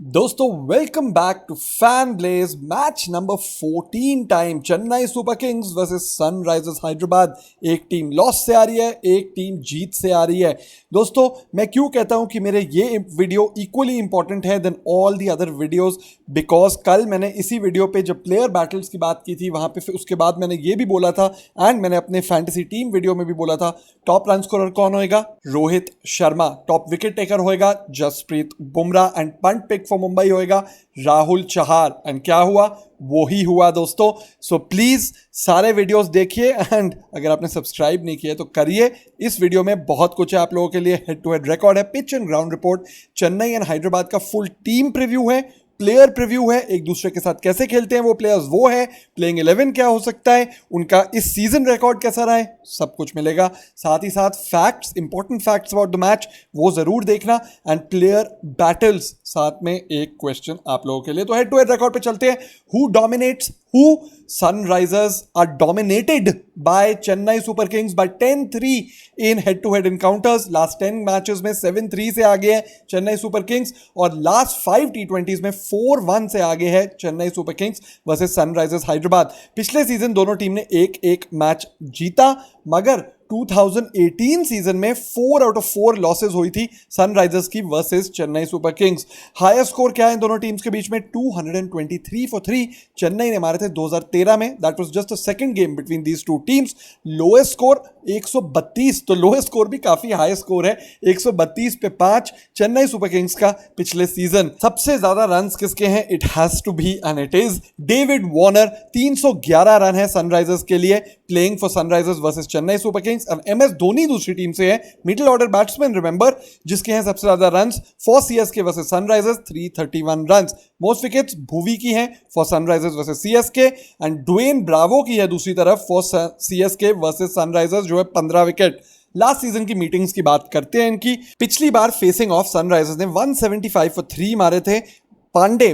दोस्तों welcome back to Fan Blaze match number 14 time Chennai Super Kings versus Sunrisers Hyderabad. एक team loss से आ रही है, एक टीम जीत से आ रही है। दोस्तों मैं क्यों कहता हूं कि मेरे ये वीडियो इक्वली इंपॉर्टेंट है then all the other videos, because कल मैंने इसी वीडियो पे जब प्लेयर बैटल्स की बात की थी वहां पे फिर उसके बाद मैंने ये भी बोला था एंड मैंने अपने फैंटेसी टीम वीडियो में भी बोला था टॉप रन स्कोरर कौन होएगा, Rohit Sharma. Top wicket taker होएगा Jasprit Bumrah and punt pick for Mumbai होएगा राहुल चहार। एंड क्या हुआ, वो ही हुआ दोस्तों। सो प्लीज सारे वीडियोस देखिए एंड अगर आपने सब्सक्राइब नहीं किया तो करिए। इस वीडियो में बहुत कुछ है आप लोगों के लिए। हेड टू हेड रिकॉर्ड है, pitch and ground report, Chennai and Hyderabad का फुल टीम प्रीव्यू है, प्लेयर प्रीव्यू है, एक दूसरे के साथ कैसे खेलते हैं वो प्लेयर्स, वो है प्लेइंग 11 क्या हो सकता है, उनका इस सीजन रिकॉर्ड कैसा रहा है, सब कुछ मिलेगा। साथ ही साथ facts, important facts about the match वो जरूर देखना एंड प्लेयर बैटल्स, साथ में एक क्वेश्चन आप लोगों के लिए। तो हेड टू हेड रिकॉर्ड पे चलते हैं। Who dominates who? Sunrisers are dominated by Chennai Super Kings by 10-3 in head to head encounters. Last 10 matches में 7-3 से आगे है चेन्नई सुपर किंग्स और लास्ट 5 T20s में 4-1 से आगे है Chennai Super Kings versus Sunrisers Hyderabad. पिछले सीजन दोनों टीम ने एक एक मैच जीता, मगर 2018 सीजन में 4 आउट ऑफ 4 लॉसेज हुई थी सनराइजर्स की versus Chennai Super Kings. Higher score क्या है दोनों टीम्स के बीच में? 223 फॉर 3 चेन्नई ने मारे थे 2013 में। That was just a second game between these two teams. Lowest score 132, तो लोएस्ट स्कोर भी काफी हाई स्कोर है, 132 पे 5 चेन्नई सुपर किंग्स का पिछले सीजन। सबसे ज्यादा रन किसके हैं? It has to be and it is David Warner. 311 run है सनराइजर्स के लिए, playing for Sunrisers versus Chennai Super Kings. अब एमएस धोनी दूसरी टीम से है, मिडिल ऑर्डर बैट्समैन रिमेंबर, जिसके हैं सबसे ज्यादा runs for CSK versus Sunrisers 331 runs. Most wickets Bhuvi की हैं for Sunrisers versus CSK and Dwayne Bravo की है दूसरी तरफ फॉर सीएसके वर्सेस सनराइजर्स जो है 15 विकेट। लास्ट सीजन की मीटिंग्स की बात करते हैं इनकी। पिछली बार फेसिंग ऑफ सनराइजर्स ने 175 फॉर 3 मारे थे।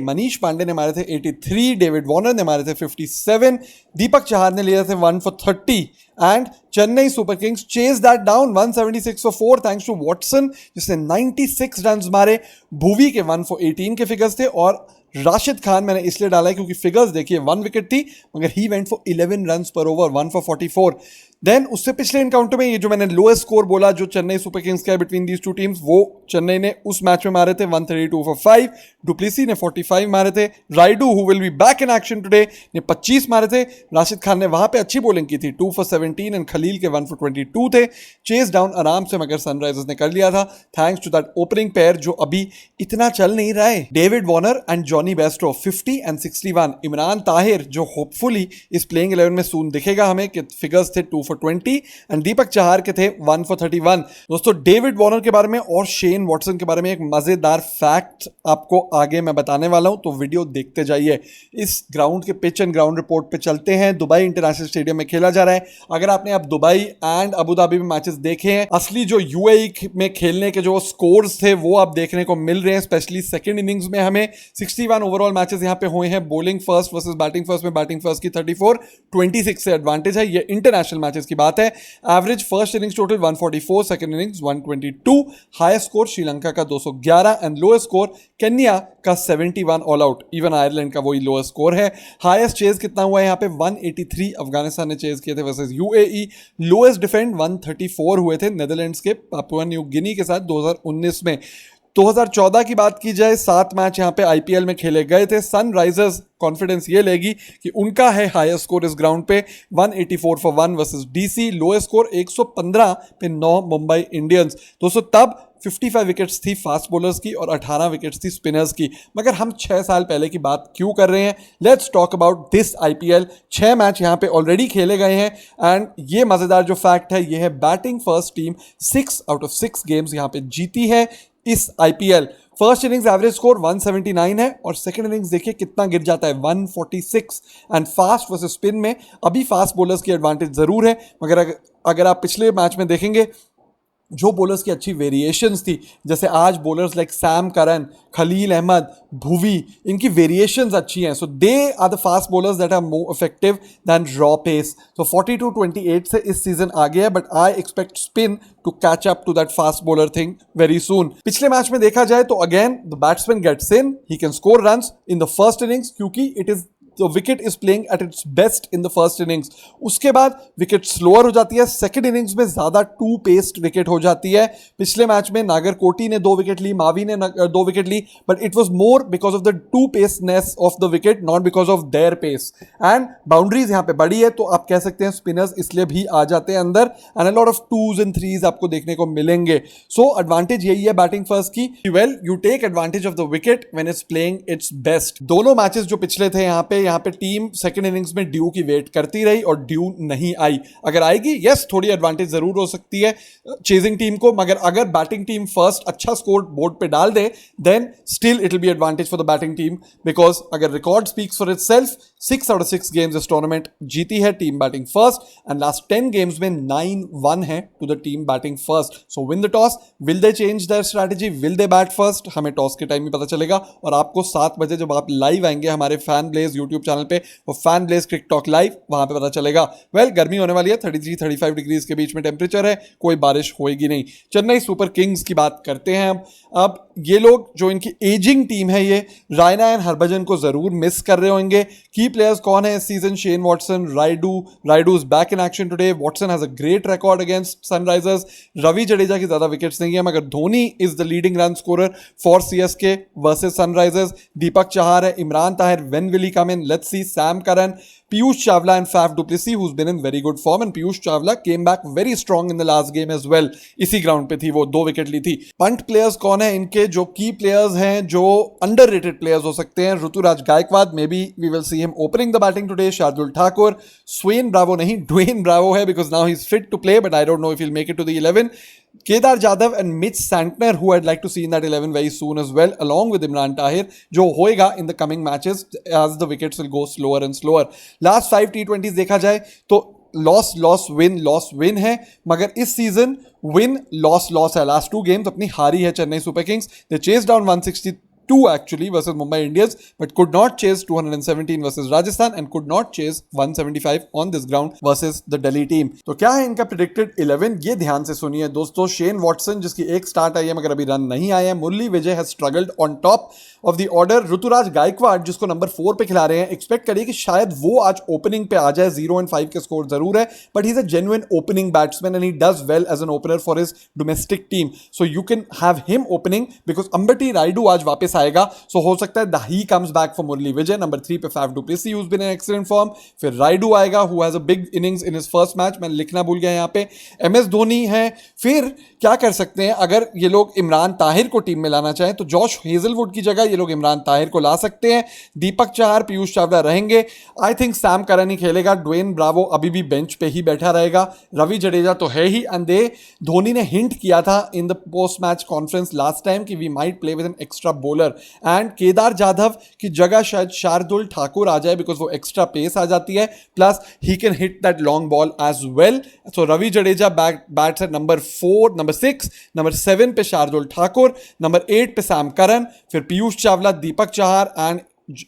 मनीष पांडे ने मारे थे 83, डेविड वार्नर ने मारे थे 57, दीपक चहार ने लिए थे 1 for 30 and Chennai Super Kings chase that down 176 for 4 thanks to Watson जिसने 96 रन मारे। भुवी के 1 फॉर 18 के फिगर्स थे और राशिद खान मैंने इसलिए डाला है क्योंकि फिगर्स देखिए 1 विकेट थी मगर ही वेंट फॉर 11 रन पर ओवर, 1 फॉर 44। देन उससे पिछले इनकाउंटर में ये जो मैंने लोएस्ट स्कोर बोला जो चेन्नई सुपर किंग्स का है बिटवीन दीज टू टीम्स, वो चेन्नई ने उस मैच में मारे थे 132 फॉर 5, डुप्लेसी ने 45 मारे थे, Raidu who will be back in action today ने 25 मारे थे, राशिद खान ने वहां पे अच्छी बॉलिंग की थी 2 फॉर 17 एंड खलील के 1 फॉर 22 थे। चेस डाउन आराम से मगर सनराइजर्स ने कर लिया था thanks to that opening pair जो अभी इतना चल नहीं रहा है, David Warner and Jonny Bairstow 50 and 61। Imran Tahir जो होपफुली इस प्लेइंग 11 में सून दिखेगा हमें कि फिगर्स थे 2 फॉर 20 एंड दीपक चहार के थे 1 फॉर 31। दोस्तों डेविड वार्नर के बारे में और शेन वॉटसन के बारे में एक मजेदार फैक्ट आपको आगे मैं बताने वाला हूं, तो वीडियो देखते जाइए। इस ग्राउंड के पिच एंड ग्राउंड रिपोर्ट पे चलते हैं। दुबई इंटरनेशनल स्टेडियम में खेला जा रहा है। अगर आपने अब दुबई एंड अबू धाबी में मैचेस देखे हैं, असली जो यूएई में खेलने के जो स्कोर्स थे वो आप देखने को मिल रहे हैं। स्पेशली सेकंड इनिंग्स में हमें 61 ओवरऑल मैचेस यहां पे हुए हैं। Bowling first versus batting first में बैटिंग फर्स्ट की 34-26 से एडवांटेज है। ये इंटरनेशनल मैचेस की बात है। Average first innings total 144, second innings 122, highest score Sri Lanka का 211 एंड लोएस्ट स्कोर केन्या का 71 ऑल आउट। इवन आयरलैंड का वही लोएस्ट स्कोर है। हाईएस्ट चेज कितना हुआ है यहाँ पे? 183 अफगानिस्तान ने चेज किए थे वर्सेस यूएई। लोएस्ट डिफेंड 134 हुए थे नेदरलैंड्स के पापुआ न्यू गिनी के साथ 2019 में। 2014 की बात की जाए, 7 मैच यहां पे आईपीएल में खेले गए थे। सनराइजर्स कॉन्फिडेंस ये लेगी कि उनका है हाईएस्ट स्कोर इस ग्राउंड पे 184 for 1 versus DC. Lowest score 115 पे 9 मुंबई इंडियंस। दोस्तों तब 55 विकेट्स थी फास्ट बॉलर्स की और 18 विकेट्स थी स्पिनर्स की। मगर हम 6 साल पहले की बात क्यों कर रहे हैं? Let's talk about this IPL. 6 match यहां पे ऑलरेडी खेले गए हैं एंड ये मजेदार जो फैक्ट है ये है batting first team 6 out of 6 games यहां पे जीती है इस IPL. First innings average score 179 है और सेकंड इनिंग्स देखिए कितना गिर जाता है 146 एंड फास्ट वर्सेस स्पिन में अभी फास्ट बॉलर्स की एडवांटेज जरूर है मगर अगर आप पिछले मैच में देखेंगे जो बॉलर्स की अच्छी वेरिएशंस थी, जैसे आज bowlers like Sam Curran, Khaleel Ahmed, Bhuvi, इनकी वेरिएशंस अच्छी हैं, so they are the fast bowlers that are more effective than raw pace. So 42-28 से इस सीजन आ गया है, but I expect spin to catch up to that fast bowler thing very soon. पिछले match में देखा जाए तो again the batsman gets in, he can score runs in the first innings, क्योंकि इट इज तो wicket is playing at its best in the first innings. उसके बाद wicket slower हो जाती है, सेकंड इनिंग्स में ज्यादा टू पेस्ड विकेट हो जाती है। पिछले मैच में नागरकोटी ने 2 विकेट ली, मावी ने 2 विकेट ली, but it was more because of the two paceness of the wicket, not because of their pace. And boundaries यहां पे बड़ी है, तो आप कह सकते हैं स्पिनर्स इसलिए भी आ जाते हैं अंदर, and a lot of 2s and 3s आपको देखने को मिलेंगे। सो एडवांटेज यही है बैटिंग फर्स्ट की, well you take advantage of the wicket when it's playing its best. दोनों मैचेस जो पिछले थे यहाँ पे टीम सेकंड इनिंग्स में ड्यू की वेट करती रही और ड्यू नहीं आई। अगर आएगी, यस थोड़ी एडवांटेज जरूर हो सकती है चेजिंग टीम को, मगर अगर बैटिंग टीम फर्स्ट अच्छा स्कोर बोर्ड पे डाल दे, then still it will be advantage for the batting team, because अगर record speaks for itself, 6 out of 6 games इस टूर्नामेंट जीती है team batting first, and last 10 games में 9-1 है to the team batting first. So win the toss, will they change their strategy, will they bat first, हमें toss के time ही पता चलेगा। और आपको 7 बजे जब आप लाइव आएंगे हमारे फैन ब्लेज यूट्यूब चैनल पे, वो फैन ब्लेज क्रिक टॉक लाइव, वहां पे पता चलेगा। वेल गर्मी होने वाली है, 33-35 डिग्रीज के बीच में टेम्परेचर है, कोई बारिश होएगी नहीं। चेन्नई सुपर किंग्स की बात करते हैं अब ये लोग, जो इनकी एजिंग टीम है, ये रायना एंड हरभजन को जरूर मिस कर रहे होंगे। की प्लेयर्स कौन है इस season? Shane Watson, Rayudu is back in action today, Watson has a great record against Sunrisers, Ravi Jadeja की ज्यादा विकेट्स नहीं है, मगर Dhoni is the leading run scorer for CSK versus Sunrisers, Deepak Chahar है, Imran Tahir, when will he come in, let's see, Sam Curran, Piyush Chawla and Faf du Plessis, who's been in very good form, and Piyush Chawla came back very strong in the last game as well. इसी ground पे थी वो, 2 wicket ली थी। Punt players कौन है इनके जो की प्लेयर्स हैं, जो अंडररेटेड प्लेयर्स हो सकते हैं? Ruturaj Gaikwad, maybe we will see him opening the batting today. Shardul Thakur, Sven Bravo नहीं, ड्वेन ब्रावो है, because now he is fit to play, but I don't know if he'll make it to the 11. Kedar Jadhav and Mitch Santner, who I'd like to see in that 11 very soon as well, along with Imran Tahir, जो होएगा in the coming matches as the wickets will go slower and slower. Last 5 T20s देखा जाए तो loss win है, मगर इस season win loss है। Last 2 games अपनी हारी है Chennai Super Kings. They chase down 162 actually versus Mumbai Indians, but could not chase 217 versus Rajasthan and could not chase 175 on this ground versus the Delhi team. तो क्या है इनका predicted 11? ये ध्यान से सुनिए दोस्तों। शेन वॉटसन, जिसकी एक स्टार्ट आई है मगर अभी रन नहीं आए हैं। Murali Vijay has struggled on top of the order. Ruturaj Gaikwad, जिसको नंबर 4 पे खिला रहे हैं, एक्सपेक्ट करिए कि शायद वो आज ओपनिंग पे आ जाए। 0 and 5 के स्कोर जरूर है, but he is a genuine opening batsman and he does well as an opener for his domestic team, so you can have him opening because Ambati Rayudu आज वापस आएगा। सो हो सकता है he comes back for Murali Vijay. Number 3 पे Faf du Plessis, who's been in excellent form. फिर रायडू आएगा, who has a big innings in his first match, मैं लिखना भूल गया यहाँ पे। एमएस धोनी है। फिर क्या कर सकते हैं अगर ये लोग इमरान ताहिर को टीम में लाना चाहें, तो जॉश हेजलवुड की जगह ये लोग इमरान ताहिर को ला सकते हैं। दीपक चहार, पीयूष चावला रहेंगे। आई थिंक सैम करन ही खेलेगा। ड्वेन ब्रावो अभी भी बेंच पे ही बैठा रहेगा। रवि जडेजा तो है ही, एंड धोनी ने हिंट किया था in the post match conference last time कि we might play with an extra bowler, and Kedar Jadhav की जगह शायद शार्दुल ठाकुर आ जाए बिकॉज वो एक्स्ट्रा पेस आ जाती है, plus he can hit that long ball as well. So Ravi Jadeja bats at number 4, number 6, number 7 पे शार्दुल ठाकुर, नंबर 8 पे सैम करन, फिर पीयूष चावला, दीपक चहार एंड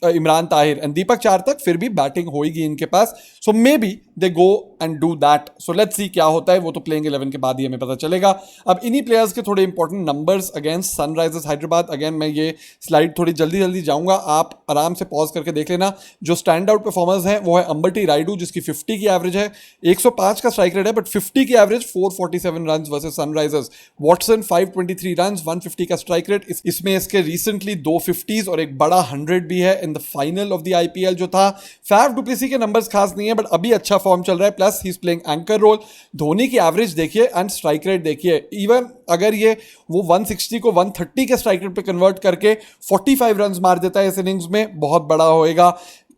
इमरान ताहिर, एंड दीपक चार तक फिर भी बैटिंग होगी इनके पास। So maybe they go and do that. So let's see क्या होता है, वो तो प्लेइंग 11 के बाद ही हमें पता चलेगा। अब इन्हीं प्लेयर्स के थोड़े important numbers against Sunrisers Hyderabad. Again मैं ये स्लाइड थोड़ी जल्दी जाऊंगा, आप आराम से पॉज करके देख लेना। जो स्टैंड आउट परफॉर्मर्स हैं वो है अंबटी रायडू, जिसकी 50 की एवरेज है, 105 का स्ट्राइक रेट है, बट 50 की average, 447 run versus Sunrisers. Watson 523 run, 150 का स्ट्राइक रेट। इसमें इसके रिसेंटली 2 50s और एक बड़ा 100 भी है in the final of the IPL जो था। फैफ डू प्लेसी के नंबर्स खास नहीं है, बट अभी अच्छा फॉर्म चल रहा है, plus he is playing anchor role. Dhoni की एवरेज देखिए एंड स्ट्राइक रेट देखिए, इवन अगर ये वो 160 को 130 के स्ट्राइक रेट पे कन्वर्ट करके 45 रन मार देता है इस इनिंग्स में, बहुत बड़ा होएगा।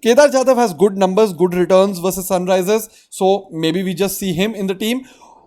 Kedar Jadhav has good numbers, good returns versus Sunrisers, so maybe we just see him in the team.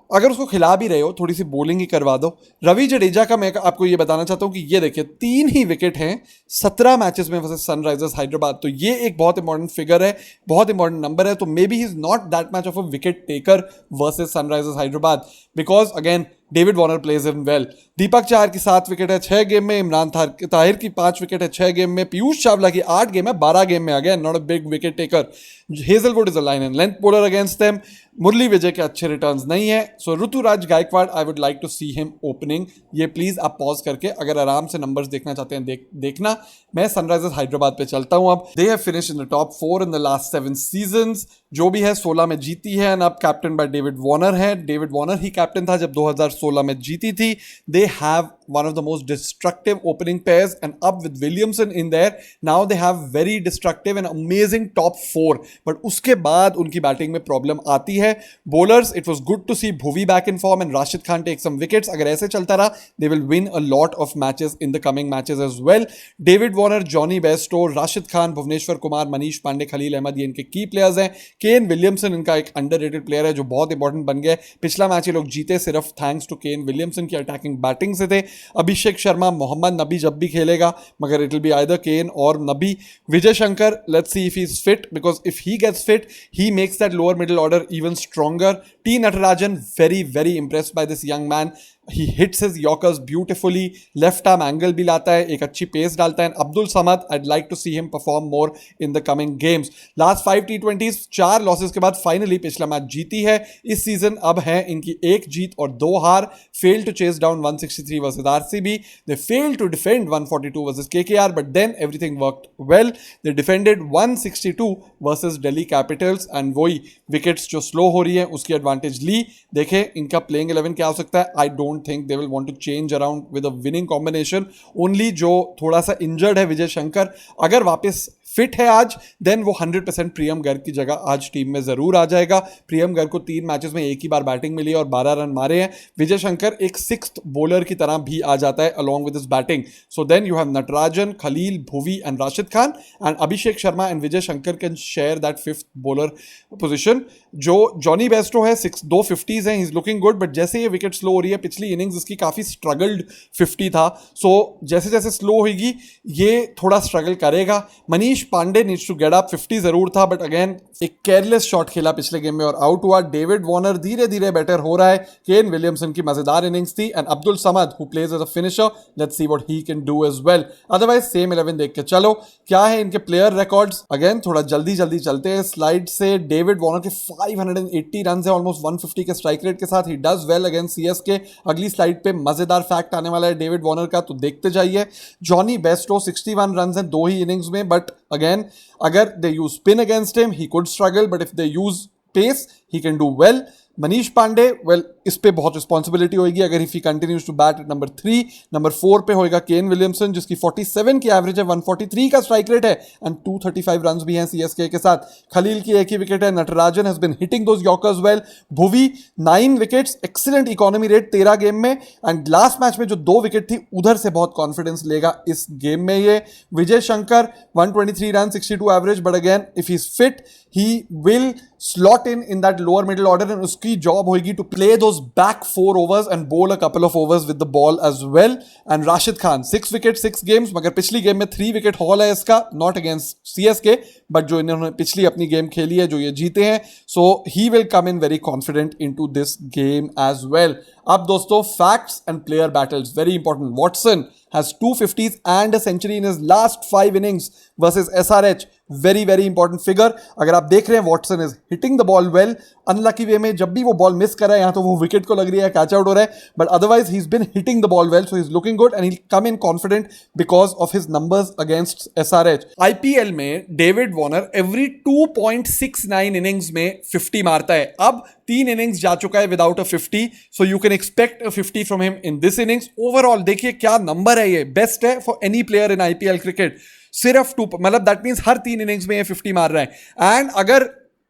अगर उसको खिला भी रहे हो, थोड़ी सी बॉलिंग ही करवा दो। रवि जडेजा का मैं आपको ये बताना चाहता हूं कि ये देखिए 3 ही विकेट हैं 17 मैचेस में वर्सेस सनराइजर्स हैदराबाद, तो ये एक बहुत इंपॉर्टेंट फिगर है, बहुत इंपॉर्टेंट नंबर है। तो maybe he is not that much of a wicket taker versus Sunrisers Hyderabad, because again David Warner plays in well. Deepak Chahar की 7 विकेट है 6 गेम में, इमरान ताहिर की 5 विकेट है 6 गेम में, पीयूष चावला की 8 गेम है 12 गेम में आ गया, not a big wicket taker. Hazlewood is a line and length bowler against them. Murali Vijay के अच्छे रिटर्न्स नहीं है, so Ruturaj Gaikwad I would like to see him opening. ये प्लीज आप पॉज करके अगर आराम से नंबर्स देखना चाहते हैं देखना। मैं सनराइजर्स हैदराबाद पे चलता हूं। अब they have finished in the top 4 in the last 7 seasons, जो भी है 16 में जीती है, एंड अब कैप्टन बाय डेविड वॉर्नर है। डेविड वॉर्नर ही कैप्टन था जब 2016 में जीती थी। They have one of the most destructive opening pairs, and up with Williamson in there, now they have very destructive and amazing top 4, but उसके बाद उनकी batting में प्रॉब्लम आती है। bowlers, it was good to see Bhuvi back in form and Rashid Khan take some wickets। अगर ऐसे चलता रहा they will win a lot of matches in the coming matches as well। David Warner, Johnny Bairstow, Rashid Khan, Bhuvneshwar Kumar, Manish Pandey, Khalil Ahmad, ये इनके की players हैं। Kane Williamson इनका एक अंडररेटेड प्लेयर है जो बहुत इंपॉर्टेंट बन गया है। पिछला मैच ये लोग जीते सिर्फ थैंक्स टू केन विलियमसन की अटैकिंग बैटिंग से थे। अभिषेक शर्मा, मोहम्मद नबी जब भी खेलेगा, मगर it will be either Kane और Nabi. Vijay Shankar, let's see if he is fit, because if he gets fit he makes that lower middle order even stronger. T Natarajan, very impressed by this young man. He hits his Yorkers beautifully, left arm angle भी लाता है, एक अच्छी pace डालता है। Abdul Samad, I'd like to see him perform more in the coming games। Last 5 T20s 4 losses के बाद finally पिछला मैच जीती है। इस सीजन अब है इनकी 1 जीत और 2 हार। Failed to chase down 163 versus RCB, they failed to defend 142 versus KKR, but then everything worked well। They defended 162 versus Delhi Capitals, and वही विकेट्स जो स्लो हो रही है उसकी एडवांटेज ली। देखें इनका प्लेइंग 11 क्या हो सकता है। I don't think they will want to change around with a winning combination। only जो थोड़ा सा इंजर्ड है विजय शंकर, अगर वापस फिट है आज, देन वो 100% प्रियम गर्ग की जगह आज टीम में जरूर आ जाएगा। प्रियम गर्ग को 3 मैचेस में एक ही बार बैटिंग मिली है और 12 रन मारे हैं। विजय शंकर एक 6th बॉलर की तरह भी आ जाता है along with his batting. So then you have Natarajan, Khaleel, Bhuvi and Rashid Khan, and Abhishek Sharma and Vijay Shankar can share that 5th bowler position. जो जॉनी बेस्टो है 2 50s हैं, he is looking good, but जैसे ये विकेट स्लो हो रही है, पिछली इनिंग्स इसकी काफी स्ट्रगल्ड 50 था, सो जैसे जैसे स्लो होगी ये थोड़ा स्ट्रगल करेगा। Manish Pandey needs to get up, 50 जरूर था, बट अगेन एक केयरलेस शॉट खेला पिछले गेम में और आउट हुआ। डेविड वॉर्नर धीरे धीरे बेटर हो रहा है। केन विलियमसन की मजेदार इनिंग्स थी, and Abdul Samad who plays as a finisher, let's see what he can do as well. Otherwise same 11 देख के चलो। क्या है इनके प्लेयर रिकॉर्ड्स, अगेन थोड़ा जल्दी चलते हैं स्लाइड से। डेविड वॉर्नर के 580 रन है, ऑलमोस्ट 150 के स्ट्राइक रेट के साथ। ही डज वेल अगेंस्ट सीएसके। अगली स्लाइड पे मजेदार फैक्ट आने वाला है डेविड वॉर्नर का, तो देखते जाइए। जॉनी बेस्टो 61 रन हैं 2 ही इनिंग्स में, बट अगेन अगर they use spin against him he could struggle, but if they use pace he can do well. Manish Pandey, well इस पे बहुत रिस्पॉन्सिबिलिटी होगी अगर if he continues to bat at number 3। Number 4 पे होएगा केन विलियमसन जिसकी 47 की एवरेज है, 143 का स्ट्राइक रेट है, एंड 235 रन्स भी हैं सीएसके के साथ। खलील की एक ही विकेट है। Natarajan has been hitting those yorkers well. Bhuvi 9 wickets, excellent economy rate 13 game में, एंड लास्ट मैच में जो 2 विकेट थी उधर से बहुत कॉन्फिडेंस लेगा इस गेम में ये। Vijay Shankar 123 run, 62 average, but again if he is fit he will slot in that lower middle order, and उसकी job होगी to play those back 4 overs and bowl a couple of overs with the ball as well। And Rashid Khan 6 wickets 6 games, मगर पिछली game में 3 wicket haul है इसका, not against CSK, but जो इन्होंने पिछली अपनी गेम खेली है जो ये जीते हैं, so he will come in very confident into this game as well। अब दोस्तों facts and player battles, very important. Watson has 2 50s and a century in his last 5 innings versus SRH, very important figure. अगर आप देख रहे हैं Watson is hitting the ball well, unlucky way में जब भी वो बॉल मिस कर रहा है, यहां तो वो विकेट को लग रही है, कैच आउट हो रहा है, but otherwise he is been hitting the ball well, so he is looking good and he come in confident because of his numbers against SRH। IPL में डेविड वॉर्नर एवरी 2.69 इनिंग्स में 50 मारता है। अब 3 innings जा चुका है without a 50, so you can expect a 50 from him in this innings. Overall देखिए क्या नंबर है, ये बेस्ट है for any player in IPL cricket. सिर्फ 2, मतलब दैट मींस हर 3 इनिंग्स में ये 50 मार रहा है, एंड अगर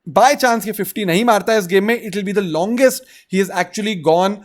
बाय चांस ये 50 नहीं मारता है इस गेम में, it will be the longest he is actually gone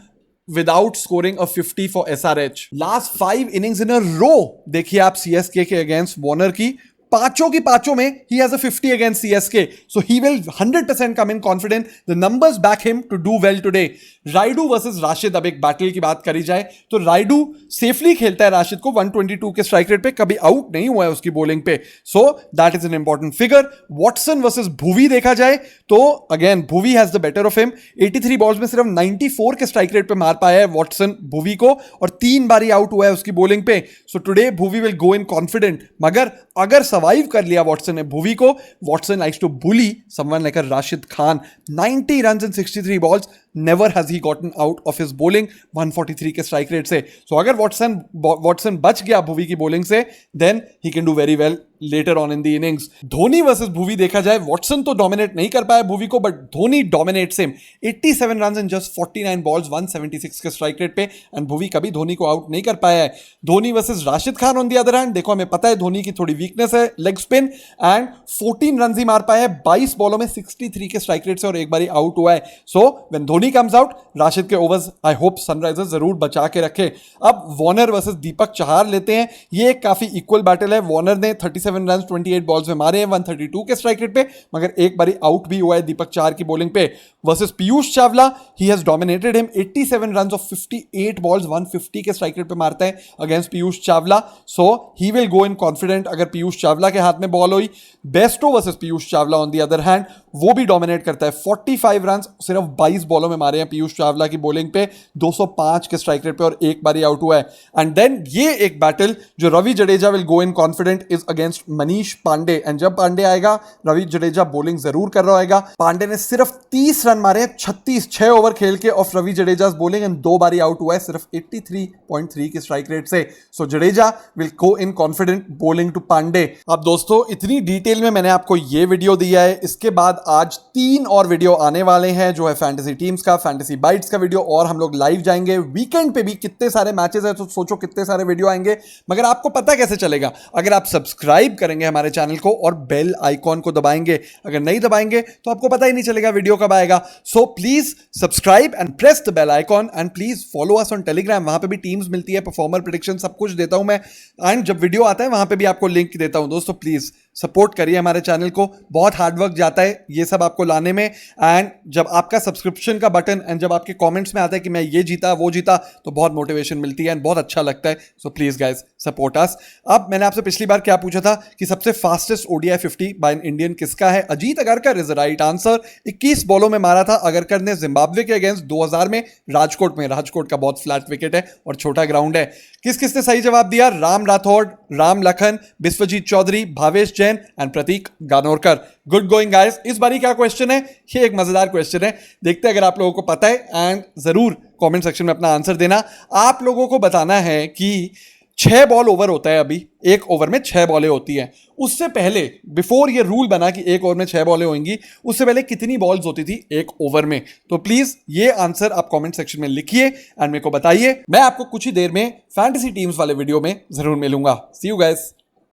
without scoring a 50 for SRH। Last 5 innings in a row देखिए आप CSK के अगेंस्ट वॉर्नर की पांचों की पांचों में he has a 50 against CSK, so he will 100% come in confident. The numbers back him to do well today. Raidu versus Rashid, अब एक बैटल की बात करी जाए तो राइडू सेफली खेलता है राशिद को 122 के स्ट्राइक रेट पे, कभी आउट नहीं हुआ है उसकी बॉलिंग पे, so that is an important figure. Watson versus Bhuvi देखा जाए तो again Bhuvi has the better of him. 83 balls में सिर्फ 94 के स्ट्राइक रेट पे मार पाया है वॉटसन भुवी को, और 3 बार ही आउट हुआ है उसकी बॉलिंग पे. So today Bhuvi will go in confident. मगर अगर सर्वाइव कर लिया वॉटसन ने भुवी को, Watson likes to bully someone like Rashid Khan. 90 runs in 63 balls, never has he gotten out of his bowling 143 के स्ट्राइक रेट से. सो अगर वॉटसन बच गया भुवी की बॉलिंग से, then he can do very well later on in the innings. Dhoni versus Bhuvi देखा जाए, Watson तो डोमिनेट नहीं कर पाया भुवी को, but Dhoni dominates him. 87 runs in just 49 balls, 176 के स्ट्राइक रेट पे, एंड भुवी कभी धोनी को आउट नहीं कर पाया है. Dhoni versus Rashid Khan on the other hand, देखो हमें पता है धोनी की थोड़ी वीकनेस है लेग स्पिन, एंड 14 रन ही मार पाया है 22 बॉलों में 63 के स्ट्राइक रेट से, और एक बार आउट हुआ है. So when Dhoni comes out, Rashid के ओवर्स आई होप सनराइजर्स जरूर बचा के रखे. अब वॉर्नर वर्सेस दीपक चहार लेते हैं. ये एक काफी इक्वल बैटल है. वॉर्नर ने 37 रन 28 बॉल्स में मारे हैं 132 के स्ट्राइक रेट पे, मगर एक बारी आउट भी हुआ है दीपक चहार की बॉलिंग पे. Versus Piyush Chawla, he has dominated him. 87 run of 58 balls, 150 के स्ट्राइक रेट पे मारता है against Piyush Chawla. So he will go in confident अगर पीयूष चावला के हाथ में बॉल हुई. Bairstow versus Piyush Chawla on the other hand, वो भी डोमिनेट करता है. 45 रन सिर्फ 22 बॉलों में मारे हैं पीयूष चावला की बॉलिंग पे, 205 के स्ट्राइक रेट पे, और एक बार ही आउट हुआ है. एंड देन ये एक बैटल जो Ravi Jadeja will go in confident is against Manish Pandey. And जब पांडे आएगा, रवि जडेजा बॉलिंग जरूर कर रहा होगा. पांडे ने सिर्फ 30 रन मारे हैं 6 ओवर खेल के of Ravi Jadeja bowling, and 2 बार आउट हुआ है सिर्फ 83.3 के स्ट्राइक रेट से. So Jadeja will go in confident bowling to Pandey. अब दोस्तों इतनी डिटेल में मैंने आपको ये वीडियो दिया है. इसके बाद आज 3 और वीडियो आने वाले हैं, जो है फैंटेसी टीम्स का, फैंटेसी बाइट्स का वीडियो, और हम लोग लाइव जाएंगे. वीकेंड पे भी कितने सारे मैचेस है, तो सोचो कितने सारे वीडियो आएंगे. मगर आपको पता कैसे चलेगा? अगर आप सब्सक्राइब करेंगे हमारे चैनल को और बेल आइकॉन को दबाएंगे. अगर नहीं दबाएंगे तो आपको पता ही नहीं चलेगा वीडियो कब आएगा. So please subscribe and press the bell icon, and please follow us on Telegram. वहां पे भी टीम्स मिलती है, परफॉर्मर प्रेडिक्शन सब कुछ देता हूं मैं, एंड जब वीडियो आता है वहां पे भी आपको लिंक देता हूं. दोस्तों प्लीज सपोर्ट करिए हमारे चैनल को. बहुत हार्डवर्क जाता है ये सब आपको लाने में, एंड जब आपका सब्सक्रिप्शन का बटन एंड जब आपके कमेंट्स में आता है कि मैं ये जीता वो जीता, तो बहुत मोटिवेशन मिलती है एंड बहुत अच्छा लगता है. So please guys support us. अब मैंने आपसे पिछली बार क्या पूछा था कि सबसे fastest ODI 50 by an Indian किसका है? Ajit Agarkar is the right answer. 21 बॉलों में मारा था अगरकर ने जिम्बाब्वे के अगेंस्ट 2000 में राजकोट में. राजकोट का बहुत फ्लैट विकेट है और छोटा ग्राउंड है. किस किसने सही जवाब दिया? Ram Rathore, Ram Lakhan, Biswajit Chaudhary, Bhavesh Jain and Prateek Ganorkar. Good going guys. इस बारी क्या क्वेश्चन है? ये एक मजेदार क्वेश्चन है, देखते हैं अगर आप लोगों को पता है, एंड जरूर कमेंट सेक्शन में अपना आंसर देना. आप लोगों को बताना है कि 6 बॉल ओवर होता है. अभी एक ओवर में 6 बॉलें होती हैं. उससे पहले बिफोर ये रूल बना कि एक ओवर में 6 बॉलें होंगी, उससे पहले कितनी बॉल्स होती थी एक ओवर में? तो प्लीज ये आंसर आप कमेंट सेक्शन में लिखिए एंड मेरे को बताइए. मैं आपको कुछ ही देर में फैंटेसी टीम्स वाले वीडियो में जरूर मिलूंगा. सी यू गाइस.